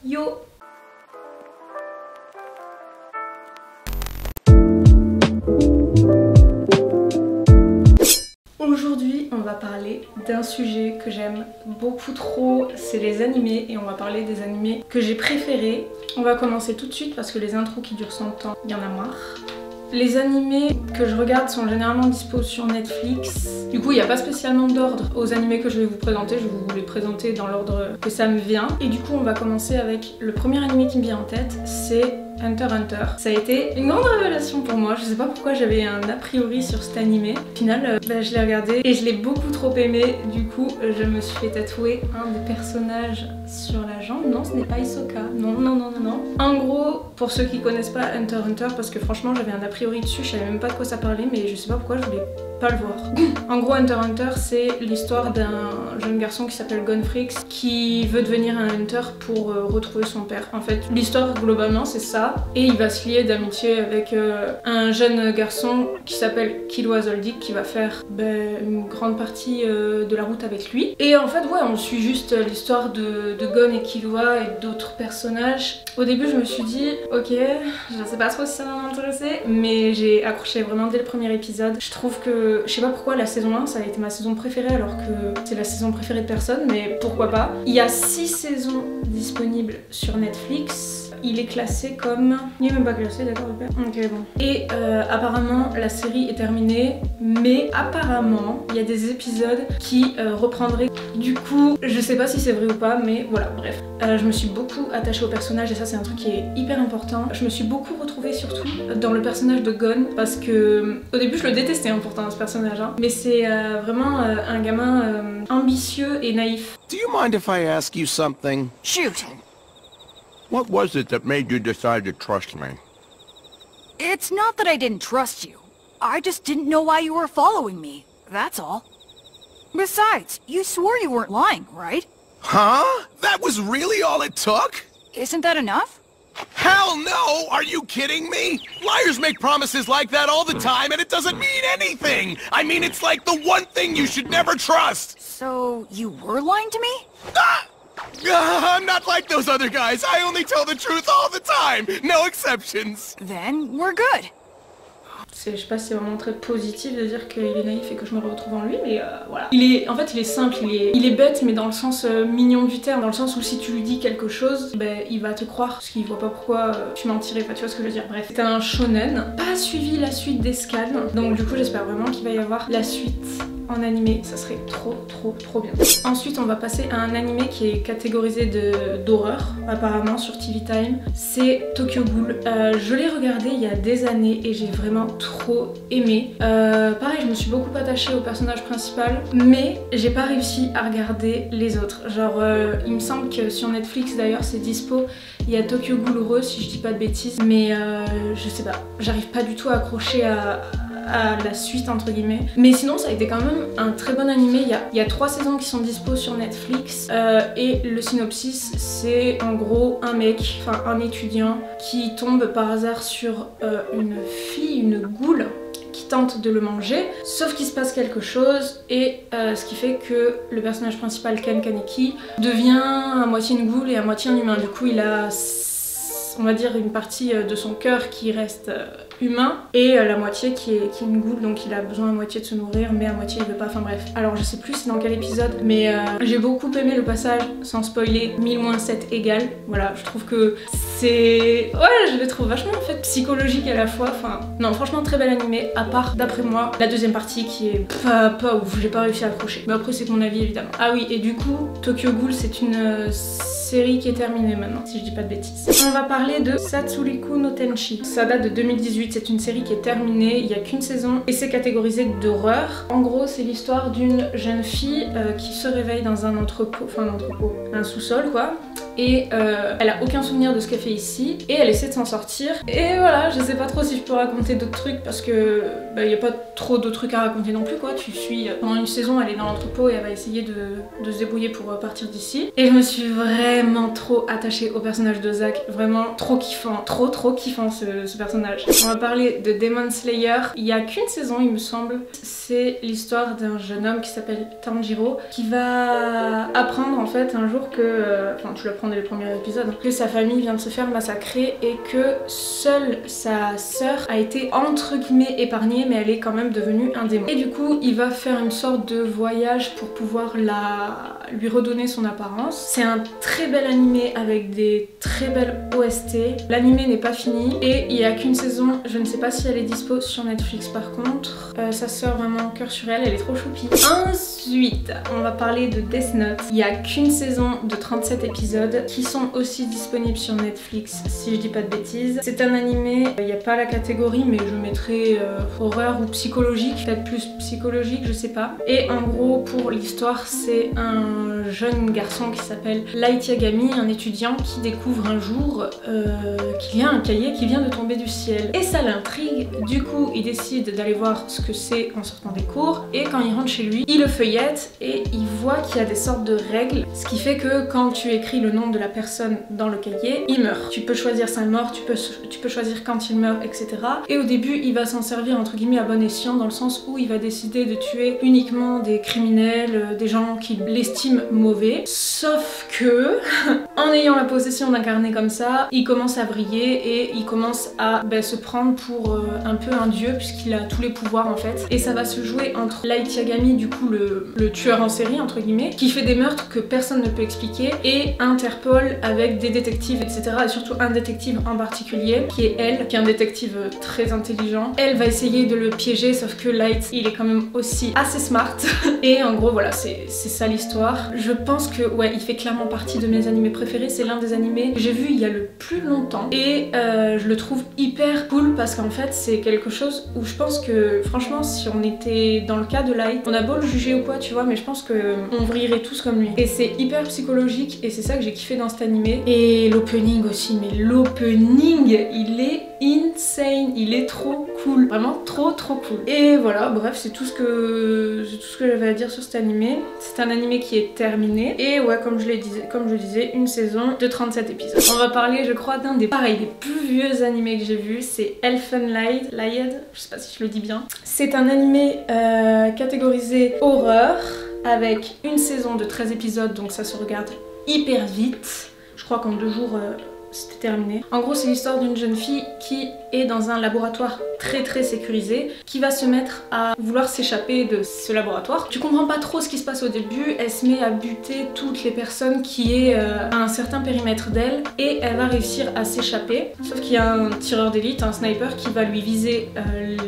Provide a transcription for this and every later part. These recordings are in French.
Yo! Aujourd'hui, on va parler d'un sujet que j'aime beaucoup trop, c'est les animés, et on va parler des animés que j'ai préférés. On va commencer tout de suite parce que les intros qui durent 100 ans, il y en a marre. Les animés que je regarde sont généralement dispo sur Netflix. Du coup, il n'y a pas spécialement d'ordre aux animés que je vais vous présenter, je vais vous les présenter dans l'ordre que ça me vient. Et du coup, on va commencer avec le premier animé qui me vient en tête, c'est Hunter x Hunter. Ça a été une grande révélation pour moi, je sais pas pourquoi j'avais un a priori sur cet animé. Au final, je l'ai regardé et je l'ai beaucoup trop aimé, du coup je me suis fait tatouer un des personnages sur la jambe. Non, ce n'est pas Hisoka, non. En gros, pour ceux qui connaissent pas Hunter x Hunter, parce que franchement j'avais un a priori dessus, je savais même pas de quoi ça parlait, mais je sais pas pourquoi je voulais pas le voir. En gros, Hunter x Hunter, c'est l'histoire d'un jeune garçon qui s'appelle Gonfrix qui veut devenir un hunter pour retrouver son père. En fait, l'histoire globalement c'est ça, et il va se lier d'amitié avec un jeune garçon qui s'appelle Killua Zoldyck qui va faire une grande partie de la route avec lui. Et en fait, ouais, on suit juste l'histoire de Gon et Killua et d'autres personnages. Au début, je me suis dit, ok, je sais pas trop si ça va m'intéresser, mais j'ai accroché vraiment dès le premier épisode. Je trouve que, je sais pas pourquoi, la saison 1, ça a été ma saison préférée alors que c'est la saison préférée de personne, mais pourquoi pas. Il y a 6 saisons disponibles sur Netflix. Il est classé comme... Il est même pas classé, d'accord, ok, bon. Et apparemment, la série est terminée, mais apparemment, il y a des épisodes qui reprendraient. Du coup, je sais pas si c'est vrai ou pas, mais voilà, bref. Je me suis beaucoup attachée au personnage, et ça c'est un truc qui est hyper important. Je me suis beaucoup retrouvée surtout dans le personnage de Gon, parce que au début je le détestais hein, pourtant ce personnage, hein. Mais c'est vraiment un gamin ambitieux et naïf. Do you mind if I ask you something? Shoot. What was it that made you decide to trust me? It's not that I didn't trust you. I just didn't know why you were following me. That's all. Besides, you swore you weren't lying, right? Huh? That was really all it took? Isn't that enough? Hell no! Are you kidding me? Liars make promises like that all the time and it doesn't mean anything! I mean, it's like the one thing you should never trust! So, you were lying to me? Ah! I'm not like those other guys. I only tell the truth all the time. No exceptions. Then, we're good. Je sais pas si c'est vraiment très positif de dire qu'il est naïf et que je me retrouve en lui, mais voilà. En fait, il est simple, il est bête, mais dans le sens mignon du terme, dans le sens où si tu lui dis quelque chose, il va te croire, parce qu'il voit pas pourquoi tu mentirais, enfin tu vois ce que je veux dire, bref. C'est un shonen, pas suivi la suite d'Escale, donc du coup j'espère vraiment qu'il va y avoir la suite en animé, ça serait trop bien. Ensuite on va passer à un animé qui est catégorisé d'horreur, apparemment sur TV Time, c'est Tokyo Ghoul. Je l'ai regardé il y a des années et j'ai vraiment trop aimé. Pareil, je me suis beaucoup attachée au personnage principal, mais j'ai pas réussi à regarder les autres. Genre, il me semble que sur Netflix d'ailleurs c'est dispo, il y a Tokyo Ghoul Heureux si je dis pas de bêtises, mais je sais pas, j'arrive pas du tout à accrocher à la suite entre guillemets. Mais sinon ça a été quand même un très bon animé. Il y a 3 saisons qui sont dispo sur Netflix et le synopsis c'est en gros un mec, enfin un étudiant qui tombe par hasard sur une fille, une ghoul qui tente de le manger, sauf qu'il se passe quelque chose et ce qui fait que le personnage principal Ken Kaneki devient à moitié une ghoul et à moitié un humain. Du coup il a, on va dire, une partie de son cœur qui reste humain et la moitié qui est une ghoul, donc il a besoin à moitié de se nourrir mais à moitié il veut pas, enfin bref. Alors je sais plus c'est dans quel épisode, mais j'ai beaucoup aimé le passage, sans spoiler, 1000-7 égale. Voilà, je trouve que c'est... Ouais, je le trouve vachement en fait psychologique à la fois, enfin... Non, franchement très bel animé, à part, d'après moi, la deuxième partie qui est pas ouf, j'ai pas réussi à accrocher. Mais après c'est que mon avis évidemment. Ah oui, et du coup, Tokyo Ghoul c'est une série qui est terminée maintenant, si je dis pas de bêtises. On va parler de Satsuriku no Tenchi. Ça date de 2018, c'est une série qui est terminée, il y a qu'une saison et c'est catégorisé d'horreur. En gros, c'est l'histoire d'une jeune fille qui se réveille dans un un sous-sol quoi. Et elle a aucun souvenir de ce qu'elle fait ici et elle essaie de s'en sortir. Et voilà, je sais pas trop si je peux raconter d'autres trucs parce que y a pas trop d'autres trucs à raconter non plus quoi. Tu suis pendant une saison, elle est dans l'entrepôt et elle va essayer de se débrouiller pour partir d'ici. Et je me suis vraiment trop attachée au personnage de Zack, vraiment trop kiffant, trop kiffant ce personnage. On va parler de Demon Slayer. Il y a qu'une saison il me semble. C'est l'histoire d'un jeune homme qui s'appelle Tanjiro qui va apprendre en fait un jour que, enfin tu l'apprends apprend dès le premier épisode, que sa famille vient de se faire massacrer et que seule sa sœur a été entre guillemets épargnée, mais elle est quand même devenue un démon. Et du coup, il va faire une sorte de voyage pour pouvoir lui redonner son apparence. C'est un très bel animé avec des très belles OST. L'animé n'est pas fini et il n'y a qu'une saison. Je ne sais pas si elle est dispo sur Netflix par contre. Ça sort vraiment cœur sur elle est trop choupi. Ensuite, on va parler de Death Note. Il n'y a qu'une saison de 37 épisodes qui sont aussi disponibles sur Netflix si je dis pas de bêtises. C'est un animé, il n'y a pas la catégorie mais je mettrais horreur ou psychologique, peut-être plus psychologique, je sais pas. Et en gros pour l'histoire c'est un jeune garçon qui s'appelle Light Yagami, un étudiant qui découvre un jour qu'il y a un cahier qui vient de tomber du ciel. Et ça l'intrigue, du coup il décide d'aller voir ce que c'est en sortant des cours et quand il rentre chez lui, il le feuillette et il voit qu'il y a des sortes de règles, ce qui fait que quand tu écris le nom de la personne dans le cahier, il meurt. Tu peux choisir sa mort, tu peux choisir quand il meurt, etc. Et au début, il va s'en servir entre guillemets à bon escient dans le sens où il va décider de tuer uniquement des criminels, des gens qui l'estiment mauvais. Sauf que, en ayant la possession d'un carnet comme ça, il commence à briller et il commence à se prendre pour un peu un dieu puisqu'il a tous les pouvoirs en fait. Et ça va se jouer entre Light Yagami, du coup le tueur en série entre guillemets, qui fait des meurtres que personne ne peut expliquer, et Interpol avec des détectives, etc. Et surtout un détective en particulier, qui est elle, qui est un détective très intelligent. Elle va essayer de le piéger, sauf que Light, il est quand même aussi assez smart. Et en gros, voilà, c'est ça l'histoire. Je pense que, ouais, il fait clairement partie de mes animés préférés. C'est l'un des animés que j'ai vu il y a le plus longtemps. Et je le trouve hyper cool parce qu'en fait, c'est quelque chose où je pense que, franchement, si on était dans le cas de Light, on a beau le juger ou quoi, tu vois, mais je pense qu'on vrillerait tous comme lui. Et c'est hyper psychologique et c'est ça que j'ai kiffé dans cet animé. Et l'opening aussi, mais l'opening, il est insane, il est trop cool, vraiment trop cool. Et voilà, bref, c'est tout ce que j'avais à dire sur cet animé. C'est un animé qui est terminé et ouais, comme je disais, une saison de 37 épisodes. On va parler, je crois, d'un des plus vieux animés que j'ai vu, c'est Elfen Lied, je sais pas si je le dis bien. C'est un animé catégorisé horreur avec une saison de 13 épisodes, donc ça se regarde hyper vite. Je crois qu'en 2 jours c'était terminé. En gros, c'est l'histoire d'une jeune fille qui est dans un laboratoire très sécurisé, qui va se mettre à vouloir s'échapper de ce laboratoire. Tu comprends pas trop ce qui se passe au début, elle se met à buter toutes les personnes qui est à un certain périmètre d'elle et elle va réussir à s'échapper. Sauf qu'il y a un tireur d'élite, un sniper qui va lui viser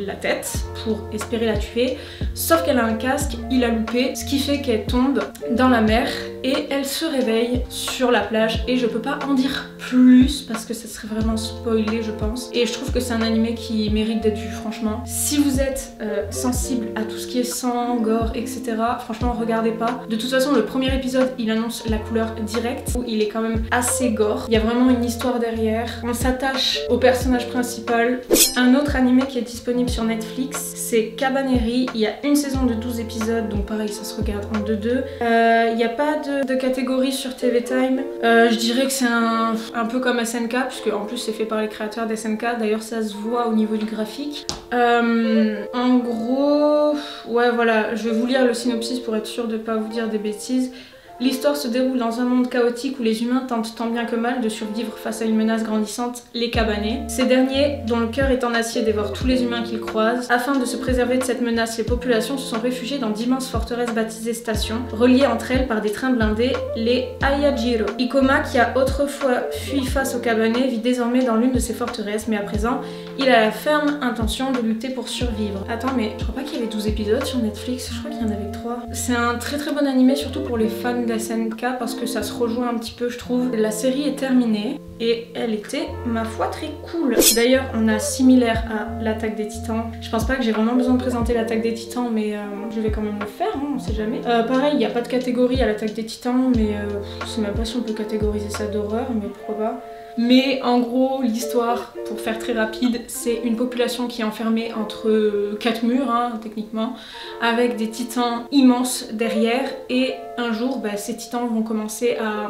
la tête pour espérer la tuer. Sauf qu'elle a un casque, il a loupé, ce qui fait qu'elle tombe dans la mer et elle se réveille sur la plage et je peux pas en dire plus parce que ça serait vraiment spoilé je pense. Et je trouve que c'est un animé qui mérite d'être vu franchement. Si vous êtes sensible à tout ce qui est sang, gore, etc. franchement regardez pas. De toute façon le premier épisode il annonce la couleur directe où il est quand même assez gore. Il y a vraiment une histoire derrière. On s'attache au personnage principal. Un autre animé qui est disponible sur Netflix c'est Cabaneri. Il y a une saison de 12 épisodes donc pareil ça se regarde en 2-2. Il n'y a pas de catégorie sur TV Time. Je dirais que c'est un peu comme SNK puisque en plus c'est fait par les créateurs d'SNK. D'ailleurs ça se voit au niveau du graphique. En gros, ouais voilà, je vais vous lire le synopsis pour être sûre de pas vous dire des bêtises. L'histoire se déroule dans un monde chaotique où les humains tentent tant bien que mal de survivre face à une menace grandissante, les cabanés. Ces derniers, dont le cœur est en acier, dévorent tous les humains qu'ils croisent. Afin de se préserver de cette menace, les populations se sont réfugiées dans d'immenses forteresses baptisées stations, reliées entre elles par des trains blindés, les Ayajiro. Ikoma, qui a autrefois fui face aux cabanés, vit désormais dans l'une de ces forteresses, mais à présent, il a la ferme intention de lutter pour survivre. Attends, mais je crois pas qu'il y avait 12 épisodes sur Netflix, je crois qu'il y en avait 3. C'est un très bon animé, surtout pour les fans d'SNK parce que ça se rejoint un petit peu je trouve. La série est terminée et elle était ma foi très cool. D'ailleurs on a similaire à l'Attaque des Titans. Je pense pas que j'ai vraiment besoin de présenter l'Attaque des Titans mais je vais quand même le faire, hein, on sait jamais. Pareil il n'y a pas de catégorie à l'Attaque des Titans mais je sais même pas si on peut catégoriser ça d'horreur mais pourquoi pas. Mais en gros, l'histoire, pour faire très rapide, c'est une population qui est enfermée entre 4 murs, hein, techniquement, avec des titans immenses derrière, et un jour ces titans vont commencer à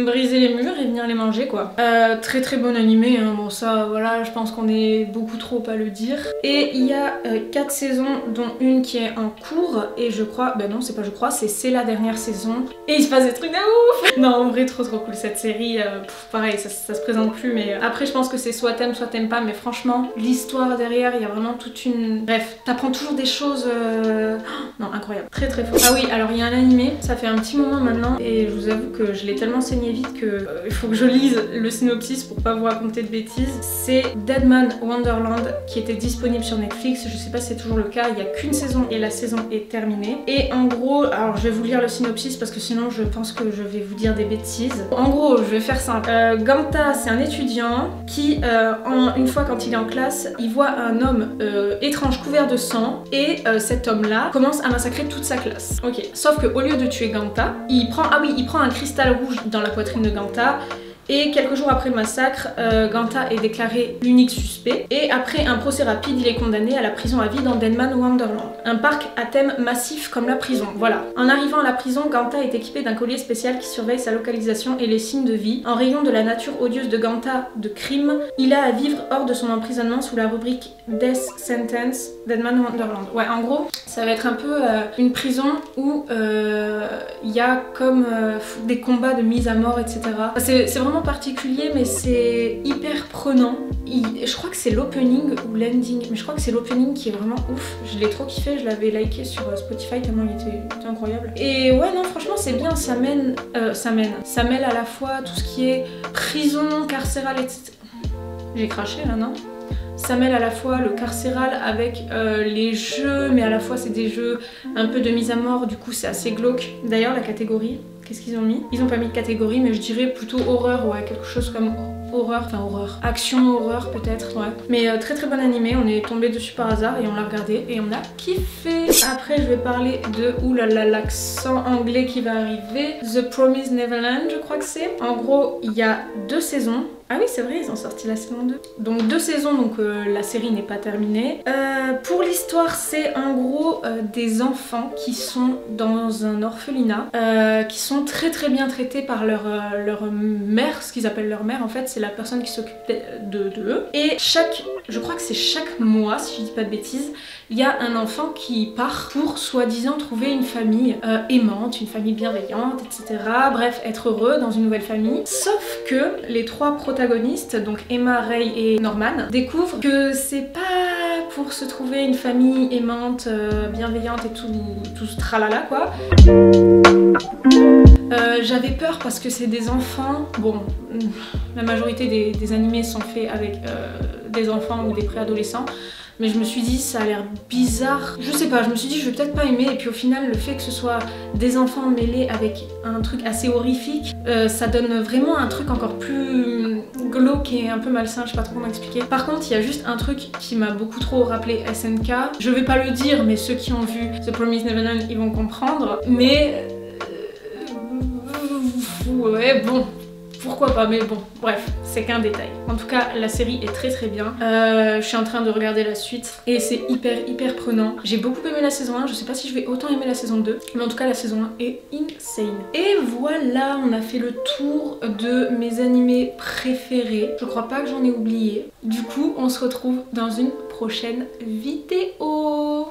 briser les murs et venir les manger quoi. Très très bon animé, hein. Bon ça voilà, je pense qu'on est beaucoup trop à le dire. Et il y a 4 saisons dont une qui est en cours et je crois, non c'est pas je crois, c'est la dernière saison et il se passe des trucs de ouf. Non en vrai trop cool cette série, pareil ça se présente plus mais après je pense que c'est soit t'aimes pas mais franchement l'histoire derrière il y a vraiment toute une... Bref, t'apprends toujours des choses... Non incroyable, très fort. Ah oui alors il y a un animé, ça fait un petit moment maintenant et je vous avoue que je l'ai tellement saigné vite que il faut que je lise le synopsis pour pas vous raconter de bêtises. C'est Deadman Wonderland qui était disponible sur Netflix, je sais pas si c'est toujours le cas, il y a qu'une saison et la saison est terminée. Et en gros, alors je vais vous lire le synopsis parce que sinon je pense que je vais vous dire des bêtises. En gros, je vais faire simple. Ganta c'est un étudiant qui, une fois quand il est en classe, il voit un homme étrange couvert de sang et cet homme là commence à massacrer toute sa classe. Ok, sauf que au lieu de tuer Ganta, il prend un cristal rouge dans la poitrine de Ganta. Et quelques jours après le massacre, Ganta est déclaré l'unique suspect. Et après un procès rapide, il est condamné à la prison à vie dans Deadman Wonderland. Un parc à thème massif comme la prison, voilà. En arrivant à la prison, Ganta est équipé d'un collier spécial qui surveille sa localisation et les signes de vie. En rayon de la nature odieuse de Ganta de crime, il a à vivre hors de son emprisonnement sous la rubrique Death Sentence Deadman Wonderland. Ouais, en gros, ça va être un peu une prison où il y a comme des combats de mise à mort, etc. C'est vraiment particulier mais c'est hyper prenant. Je crois que c'est l'opening ou l'ending, mais je crois que c'est l'opening qui est vraiment ouf. Je l'ai trop kiffé, je l'avais liké sur Spotify tellement il était incroyable. Et ouais non franchement c'est bien, ça mêle à la fois tout ce qui est prison, carcéral, etc. J'ai craché là non ? Ça mêle à la fois le carcéral avec les jeux, mais à la fois c'est des jeux un peu de mise à mort, du coup c'est assez glauque. D'ailleurs la catégorie, qu'est-ce qu'ils ont mis? Ils ont pas mis de catégorie, mais je dirais plutôt horreur, ouais, quelque chose comme horreur, enfin horreur. Action, horreur peut-être, ouais. Mais très bon animé, on est tombé dessus par hasard et on l'a regardé et on a kiffé. Après je vais parler de, oulala, l'accent anglais qui va arriver. The Promised Neverland, je crois que c'est. En gros, il y a 2 saisons. Ah oui c'est vrai, ils ont sorti la saison 2. Donc 2 saisons, donc la série n'est pas terminée. Pour l'histoire, c'est en gros des enfants qui sont dans un orphelinat, qui sont très bien traités par leur mère, ce qu'ils appellent leur mère en fait, c'est la personne qui s'occupe d'eux. Et je crois que c'est chaque mois, si je dis pas de bêtises, il y a un enfant qui part pour soi-disant trouver une famille aimante, une famille bienveillante, etc. Bref, être heureux dans une nouvelle famille. Sauf que les 3 protagonistes, donc Emma, Ray et Norman, découvrent que c'est pas pour se trouver une famille aimante, bienveillante et tout ce tralala quoi. J'avais peur parce que c'est des enfants, bon, la majorité des animés sont faits avec des enfants ou des préadolescents, mais je me suis dit ça a l'air bizarre, je sais pas, je me suis dit je vais peut-être pas aimer et puis au final le fait que ce soit des enfants mêlés avec un truc assez horrifique, ça donne vraiment un truc encore plus glauque et un peu malsain, je sais pas trop comment expliquer. Par contre il y a juste un truc qui m'a beaucoup trop rappelé SNK, je vais pas le dire mais ceux qui ont vu The Promised Neverland ils vont comprendre, mais ouais bon, pourquoi pas, mais bon, bref, c'est qu'un détail. En tout cas, la série est très bien. Je suis en train de regarder la suite et c'est hyper prenant. J'ai beaucoup aimé la saison 1, je sais pas si je vais autant aimer la saison 2, mais en tout cas la saison 1 est insane. Et voilà, on a fait le tour de mes animés préférés. Je crois pas que j'en ai oublié. Du coup, on se retrouve dans une prochaine vidéo.